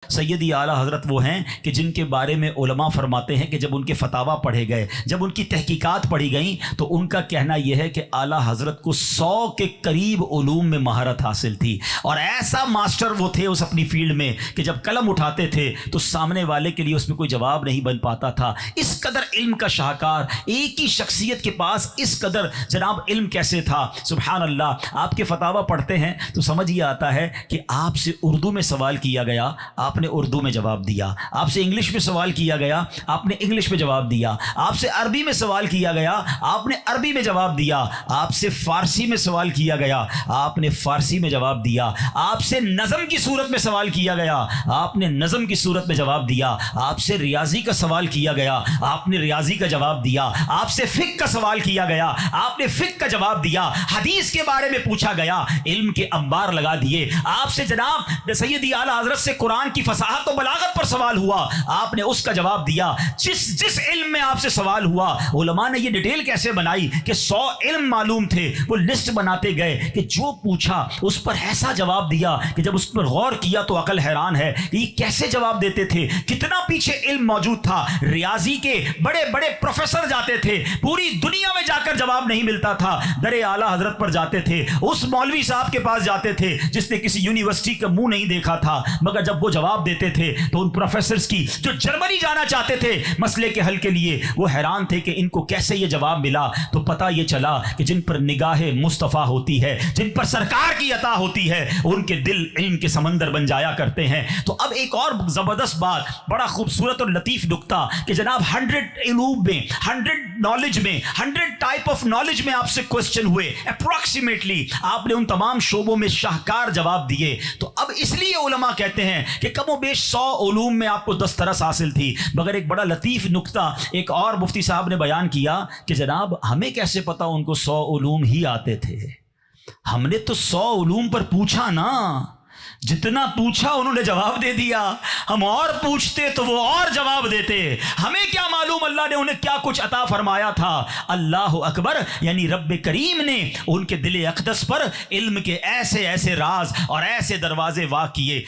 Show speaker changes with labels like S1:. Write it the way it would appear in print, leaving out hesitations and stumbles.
S1: سیدی اعلیٰ حضرت وہ ہیں کہ جن کے بارے میں علماء فرماتے ہیں کہ جب ان کے فتاویٰ پڑھے گئے، جب ان کی تحقیقات پڑھی گئیں، تو ان کا کہنا یہ ہے کہ اعلیٰ حضرت کو 100 کے قریب علوم میں مہارت حاصل تھی، اور ایسا ماسٹر وہ تھے اس اپنی فیلڈ میں کہ جب قلم اٹھاتے تھے تو سامنے والے کے لیے اس میں کوئی جواب نہیں بن پاتا تھا۔ اس قدر علم کا شاہکار، ایک ہی شخصیت کے پاس اس قدر جناب علم کیسے تھا؟ سبحان اللہ۔ آپ کے فتاویٰ پڑھتے ہیں تو سمجھ یہ آتا ہے کہ آپ سے اردو میں سوال کیا گیا، آپ نے اردو میں جواب دیا، آپ سے انگلش میں سوال کیا گیا، آپ نے انگلش میں جواب دیا، آپ سے عربی میں سوال کیا گیا، آپ نے عربی میں جواب دیا، آپ سے فارسی میں سوال کیا گیا، آپ نے فارسی میں جواب دیا، آپ سے نظم کی صورت میں سوال کیا گیا، آپ نے نظم کی صورت میں جواب دیا، آپ سے ریاضی کا سوال کیا گیا، آپ نے ریاضی کا جواب دیا، آپ سے فقہ کا سوال کیا گیا، آپ نے فقہ کا جواب دیا، حدیث کے بارے میں پوچھا گیا، علم کے انبار لگا دیے، آپ سے جناب سیدی اعلیٰ حضرت سے قرآن کی فصاحت و بلاغت پر سوال ہوا، آپ نے اس کا جواب دیا۔ جس علم میں آپ سے سوال ہوا، علماء نے یہ ڈیٹیل کیسے بنائی کہ 100 علم معلوم تھے، وہ لسٹ بناتے گئے کہ جو پوچھا اس پر ایسا جواب دیا کہ جب اس پر غور کیا تو عقل حیران ہے کہ یہ کیسے جواب دیتے تھے، کتنا پیچھے علم موجود تھا۔ ریاضی کے بڑے بڑے پروفیسر جاتے تھے، پوری دنیا میں جا کر جواب نہیں ملتا تھا، در اعلیٰ حضرت پر جاتے تھے، اس مولوی صاحب کے پاس جاتے تھے جس نے کسی یونیورسٹی کا منہ نہیں دیکھا تھا، مگر جب وہ جواب دیتے تھے تو ان پروفیسرز کی جو جرمنی جانا چاہتے تھے مسئلے کے حل کے لیے، وہ حیران تھے کہ ان کو کیسے یہ جواب ملا۔ تو پتہ یہ چلا کہ جن پر نگاہ مصطفیٰ ہوتی ہے، جن پر سرکار کی عطا ہوتی ہے، ان کے دل علم کے سمندر بن جایا کرتے ہیں۔ تو اب ایک اور زبردست بات، بڑا خوبصورت اور لطیف نکتہ کہ جناب 100 علوم میں، 100 نالج میں، 100 ٹائپ آف نالج میں آپ سے کوسچن ہوئے، اپروکسیمیٹلی آپ نے ان تمام شعبوں میں شاہکار جواب دیے۔ تو اب اس لیے علماء کہتے ہیں کہ کم و بیش 100 علوم میں آپ کو دسترس حاصل تھی، مگر ایک بڑا لطیف نکتہ ایک اور مفتی صاحب نے بیان کیا کہ جناب ہمیں کیسے پتا ان کو 100 علوم ہی آتے تھے؟ ہم نے تو 100 علوم پر پوچھا نا، جتنا پوچھا انہوں نے جواب دے دیا، ہم اور پوچھتے تو وہ اور جواب دیتے، ہمیں کیا معلوم اللہ نے انہیں کیا کچھ عطا فرمایا تھا۔ اللہ اکبر، یعنی رب کریم نے ان کے دل اقدس پر علم کے ایسے ایسے راز اور ایسے دروازے واقع کیے